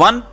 1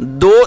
2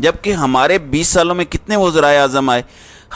جبکہ ہمارے 20 سالوں میں کتنے وزرائے اعظم آئے؟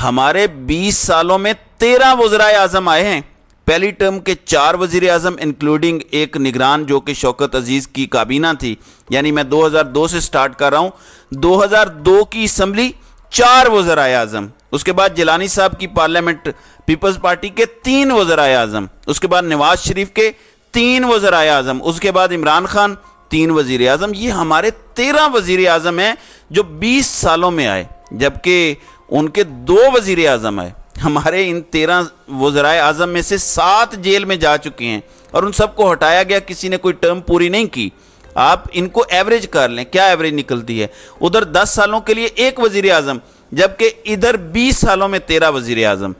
ہمارے 20 سالوں میں 13 وزرائے اعظم آئے ہیں. پہلی ٹرم کے 4 وزیر اعظم انکلوڈنگ ایک نگران جو کہ شوکت عزیز کی کابینہ تھی، یعنی میں 2002 سے سٹارٹ کر رہا ہوں. 2002 کی اسمبلی 4 وزرائے اعظم، اس کے بعد جیلانی صاحب کی پارلیمنٹ پیپلز پارٹی کے 3 وزرائے اعظم، اس کے بعد نواز شریف کے 3 وزرائے اعظم، اس کے بعد عمران خان 3 وزیر اعظم. یہ ہمارے 13 وزیر اعظم ہیں جو 20 سالوں میں آئے، جبکہ ان کے 2 وزیر اعظم آئے. ہمارے ان 13 وزرائے اعظم میں سے 7 جیل میں جا چکے ہیں اور ان سب کو ہٹایا گیا، کسی نے کوئی ٹرم پوری نہیں کی. آپ ان کو ایوریج کر لیں، کیا ایوریج نکلتی ہے؟ ادھر 10 سالوں کے لیے 1 وزیر اعظم، جبکہ ادھر 20 سالوں میں 13 وزیر اعظم.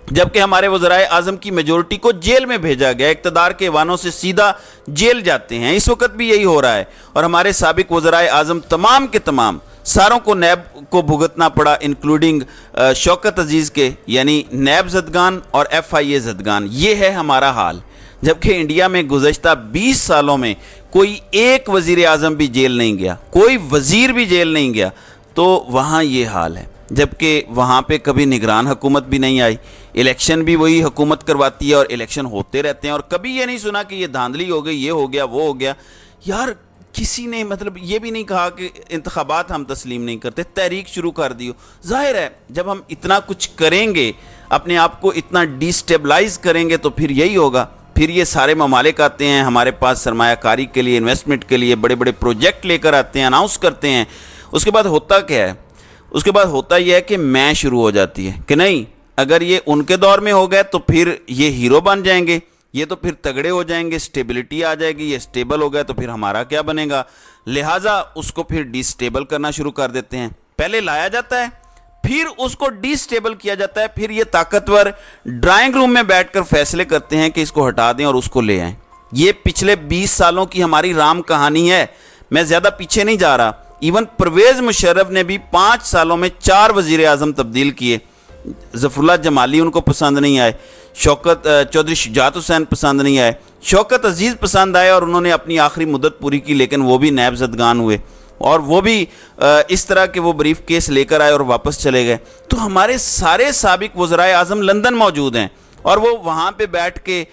جبکہ ہمارے وزرائے اعظم کی میجورٹی کو جیل میں بھیجا گیا، اقتدار کے ایوانوں سے سیدھا جیل جاتے ہیں. اس وقت بھی یہی ہو رہا ہے. اور ہمارے سابق وزرائے اعظم تمام کے تمام ساروں کو نیب کو بھگتنا پڑا، انکلوڈنگ شوکت عزیز کے، یعنی نیب زدگان اور ایف آئی اے زدگان. یہ ہے ہمارا حال. جبکہ انڈیا میں گزشتہ 20 سالوں میں کوئی ایک وزیر اعظم بھی جیل نہیں گیا، کوئی وزیر بھی جیل نہیں گیا. تو وہاں یہ حال ہے. جبکہ وہاں پہ کبھی نگران حکومت بھی نہیں آئی، الیکشن بھی وہی حکومت کرواتی ہے اور الیکشن ہوتے رہتے ہیں، اور کبھی یہ نہیں سنا کہ یہ دھاندلی ہو گئی، یہ ہو گیا، وہ ہو گیا. یار کسی نے مطلب یہ بھی نہیں کہا کہ انتخابات ہم تسلیم نہیں کرتے، تحریک شروع کر دی ہو. ظاہر ہے جب ہم اتنا کچھ کریں گے، اپنے آپ کو اتنا ڈیسٹیبلائز کریں گے، تو پھر یہی ہوگا. پھر یہ سارے ممالک آتے ہیں ہمارے پاس سرمایہ کاری کے لیے، انویسٹمنٹ کے لیے، بڑے بڑے پروجیکٹ لے کر آتے ہیں، اناؤنس کرتے ہیں. اس کے بعد ہوتا کیا ہے؟ اس کے بعد ہوتا یہ ہے کہ میں شروع ہو جاتی ہے کہ نہیں، اگر یہ ان کے دور میں ہو گئے تو پھر یہ ہیرو بن جائیں گے، یہ تو پھر تگڑے ہو جائیں گے، سٹیبلٹی آ جائے گی، یہ سٹیبل ہو گئے تو پھر ہمارا کیا بنے گا؟ لہٰذا اس کو پھر ڈی سٹیبل کرنا شروع کر دیتے ہیں. پہلے لایا جاتا ہے، پھر اس کو ڈی سٹیبل کیا جاتا ہے، پھر یہ طاقتور ڈرائنگ روم میں بیٹھ کر فیصلے کرتے ہیں کہ اس کو ہٹا دیں اور اس کو لے آئیں. یہ پچھلے 20 سالوں کی ہماری رام کہانی ہے. میں زیادہ پیچھے نہیں جا رہا. ایون پرویز مشرف نے بھی 5 سالوں میں 4 وزیر اعظم تبدیل کیے. ظفر اللہ جمالی ان کو پسند نہیں آئے، شوکت چودھری شجاعت حسین پسند نہیں آئے، شوکت عزیز پسند آئے اور انہوں نے اپنی آخری مدت پوری کی، لیکن وہ بھی نیب زدگان ہوئے اور وہ بھی اس طرح کہ وہ بریف کیس لے کر آئے اور واپس چلے گئے. تو ہمارے سارے سابق وزرائے اعظم لندن موجود ہیں اور وہ وہاں پہ بیٹھ کے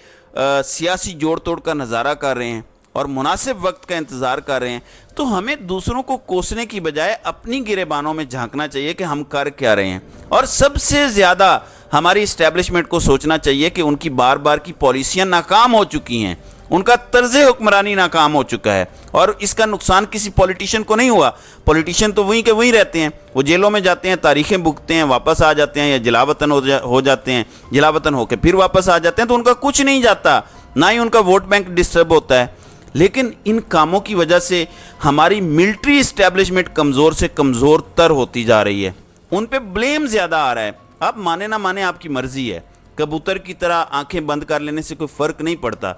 سیاسی جوڑ توڑ کا نظارہ کر رہے ہیں اور مناسب وقت کا انتظار کر رہے ہیں. تو ہمیں دوسروں کو کوسنے کی بجائے اپنی گریبانوں میں جھانکنا چاہیے کہ ہم کر کیا رہے ہیں، اور سب سے زیادہ ہماری اسٹیبلشمنٹ کو سوچنا چاہیے کہ ان کی بار بار کی پالیسیاں ناکام ہو چکی ہیں، ان کا طرز حکمرانی ناکام ہو چکا ہے، اور اس کا نقصان کسی پولیٹیشین کو نہیں ہوا. پولیٹیشین تو وہیں کے وہیں رہتے ہیں، وہ جیلوں میں جاتے ہیں، تاریخیں بھگتتے ہیں، واپس آ جاتے ہیں، یا جلا وطن ہو جاتے ہیں، جلا وطن ہو کے پھر واپس آ جاتے ہیں. تو ان کا کچھ نہیں جاتا، نہ ہی ان کا ووٹ بینک ڈسٹرب ہوتا ہے. لیکن ان کاموں کی وجہ سے ہماری ملٹری اسٹیبلشمنٹ کمزور سے کمزور تر ہوتی جا رہی ہے. ان پہ بلیم زیادہ آ رہا ہے. آپ مانے نہ مانے آپ کی مرضی ہے، کبوتر کی طرح آنکھیں بند کر لینے سے کوئی فرق نہیں پڑتا،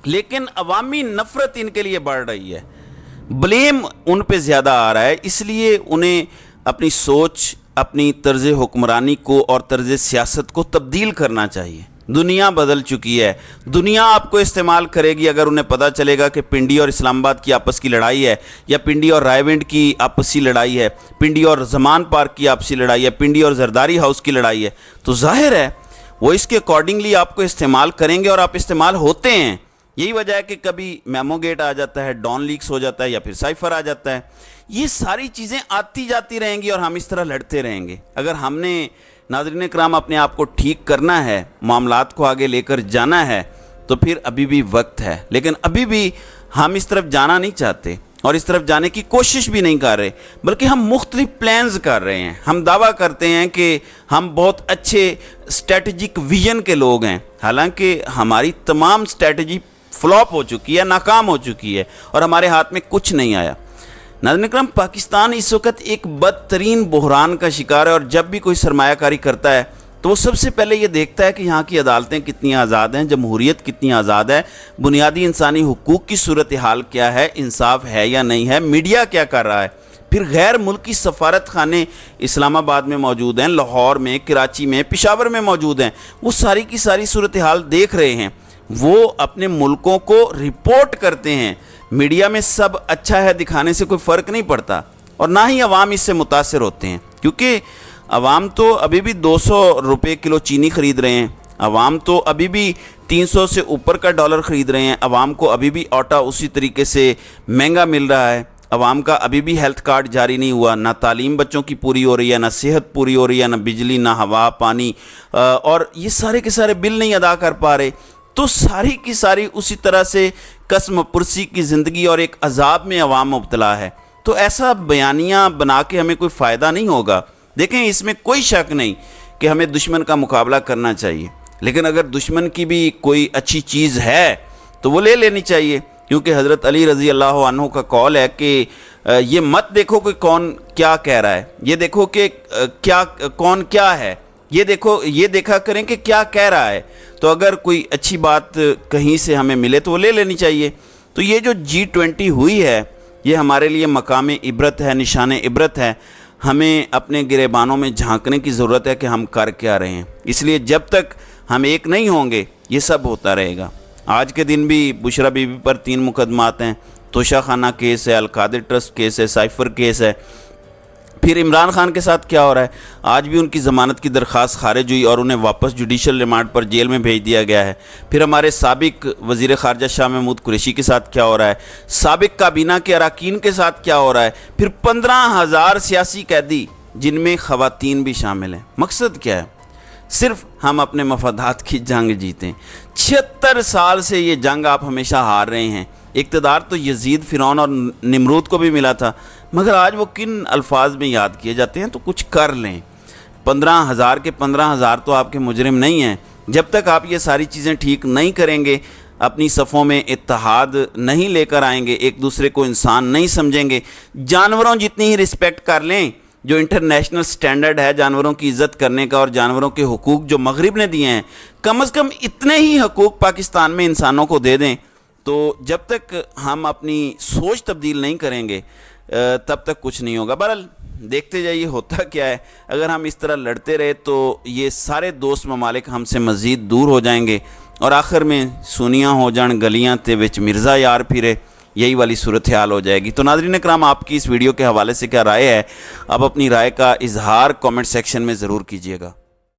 لیکن عوامی نفرت ان کے لیے بڑھ رہی ہے، بلیم ان پہ زیادہ آ رہا ہے. اس لیے انہیں اپنی سوچ، اپنی طرز حکمرانی کو اور طرز سیاست کو تبدیل کرنا چاہیے. دنیا بدل چکی ہے، دنیا آپ کو استعمال کرے گی اگر انہیں پتہ چلے گا کہ پنڈی اور اسلام آباد کی آپس کی لڑائی ہے، یا پنڈی اور رائے ونڈ کی آپسی لڑائی ہے، پنڈی اور زمان پارک کی آپسی لڑائی ہے، پنڈی اور زرداری ہاؤس کی لڑائی ہے. تو ظاہر ہے وہ اس کے اکارڈنگلی آپ کو استعمال کریں گے، اور آپ استعمال ہوتے ہیں. یہی وجہ ہے کہ کبھی میمو گیٹ آ جاتا ہے، ڈان لیکس ہو جاتا ہے، یا پھر سائفر آ جاتا ہے. یہ ساری چیزیں آتی جاتی رہیں گی اور ہم اس طرح لڑتے رہیں گے. اگر ہم نے ناظرین کرام اپنے آپ کو ٹھیک کرنا ہے، معاملات کو آگے لے کر جانا ہے، تو پھر ابھی بھی وقت ہے. لیکن ابھی بھی ہم اس طرف جانا نہیں چاہتے اور اس طرف جانے کی کوشش بھی نہیں کر رہے، بلکہ ہم مختلف پلانز کر رہے ہیں. ہم دعویٰ کرتے ہیں کہ ہم بہت اچھے اسٹریٹجک ویژن کے لوگ ہیں، حالانکہ ہماری تمام اسٹریٹجی فلاپ ہو چکی ہے، ناکام ہو چکی ہے، اور ہمارے ہاتھ میں کچھ نہیں آیا. ناظرین اکرام، پاکستان اس وقت ایک بدترین بحران کا شکار ہے، اور جب بھی کوئی سرمایہ کاری کرتا ہے تو وہ سب سے پہلے یہ دیکھتا ہے کہ یہاں کی عدالتیں کتنی آزاد ہیں، جمہوریت کتنی آزاد ہے، بنیادی انسانی حقوق کی صورتحال کیا ہے، انصاف ہے یا نہیں ہے، میڈیا کیا کر رہا ہے. پھر غیر ملکی سفارت خانے اسلام آباد میں موجود ہیں، لاہور میں، کراچی میں، پشاور میں موجود ہیں، وہ ساری کی ساری صورتحال دیکھ رہے ہیں، وہ اپنے ملکوں کو رپورٹ کرتے ہیں. میڈیا میں سب اچھا ہے دکھانے سے کوئی فرق نہیں پڑتا. اور نہ ہی عوام اس سے متاثر ہوتے ہیں، کیونکہ عوام تو ابھی بھی 200 روپے کلو چینی خرید رہے ہیں، عوام تو ابھی بھی 300 سے اوپر کا ڈالر خرید رہے ہیں، عوام کو ابھی بھی آٹا اسی طریقے سے مہنگا مل رہا ہے، عوام کا ابھی بھی ہیلتھ کارڈ جاری نہیں ہوا، نہ تعلیم بچوں کی پوری ہو رہی ہے، نہ صحت پوری ہو رہی ہے، نہ بجلی، نہ ہوا، پانی، اور یہ سارے کے سارے بل نہیں ادا کر پا رہے، تو ساری کی ساری اسی طرح سے قسم پرسی کی زندگی اور ایک عذاب میں عوام مبتلا ہے۔ تو ایسا بیانیہ بنا کے ہمیں کوئی فائدہ نہیں ہوگا۔ دیکھیں، اس میں کوئی شک نہیں کہ ہمیں دشمن کا مقابلہ کرنا چاہیے، لیکن اگر دشمن کی بھی کوئی اچھی چیز ہے تو وہ لے لینی چاہیے، کیونکہ حضرت علی رضی اللہ عنہ کا قول ہے کہ یہ مت دیکھو کہ کون کیا کہہ رہا ہے، یہ دیکھو کہ کون کیا ہے، یہ دیکھا کریں کہ کیا کہہ رہا ہے۔ تو اگر کوئی اچھی بات کہیں سے ہمیں ملے تو وہ لے لینی چاہیے۔ تو یہ جو G20 ہوئی ہے، یہ ہمارے لیے مقام عبرت ہے، نشان عبرت ہے۔ ہمیں اپنے گریبانوں میں جھانکنے کی ضرورت ہے کہ ہم کر کیا رہے ہیں، اس لیے جب تک ہم ایک نہیں ہوں گے یہ سب ہوتا رہے گا۔ آج کے دن بھی بشرا بی بی پر 3 مقدمات ہیں، توشہ خانہ کیس ہے، القادر ٹرسٹ کیس ہے، سائفر کیس ہے۔ پھر عمران خان کے ساتھ کیا ہو رہا ہے، آج بھی ان کی ضمانت کی درخواست خارج ہوئی اور انہیں واپس جوڈیشل ریمانڈ پر جیل میں بھیج دیا گیا ہے۔ پھر ہمارے سابق وزیر خارجہ شاہ محمود قریشی کے ساتھ کیا ہو رہا ہے، سابق کابینہ کے اراکین کے ساتھ کیا ہو رہا ہے، پھر 15,000 سیاسی قیدی جن میں خواتین بھی شامل ہیں۔ مقصد کیا ہے؟ صرف ہم اپنے مفادات کی جنگ جیتیں۔ 76 سال سے یہ جنگ آپ ہمیشہ ہار رہے ہیں۔ اقتدار تو یزید، فرعون اور نمرود کو بھی ملا تھا، مگر آج وہ کن الفاظ میں یاد کیے جاتے ہیں؟ تو کچھ کر لیں۔ 15,000 کے 15,000 تو آپ کے مجرم نہیں ہیں۔ جب تک آپ یہ ساری چیزیں ٹھیک نہیں کریں گے، اپنی صفوں میں اتحاد نہیں لے کر آئیں گے، ایک دوسرے کو انسان نہیں سمجھیں گے، جانوروں جتنی ہی رسپیکٹ کر لیں، جو انٹرنیشنل سٹینڈرڈ ہے جانوروں کی عزت کرنے کا اور جانوروں کے حقوق جو مغرب نے دیے ہیں، کم از کم اتنے ہی حقوق پاکستان میں انسانوں کو دے دیں۔ تو جب تک ہم اپنی سوچ تبدیل نہیں کریں گے تب تک کچھ نہیں ہوگا۔ بہرحال دیکھتے جائیے ہوتا کیا ہے۔ اگر ہم اس طرح لڑتے رہے تو یہ سارے دوست ممالک ہم سے مزید دور ہو جائیں گے، اور آخر میں سونیاں ہو جان گلیاں تے وچ مرزا یار پھرے، یہی والی صورتحال ہو جائے گی۔ تو ناظرین کرام، آپ کی اس ویڈیو کے حوالے سے کیا رائے ہے؟ آپ اپنی رائے کا اظہار کامنٹ سیکشن میں ضرور کیجیے گا۔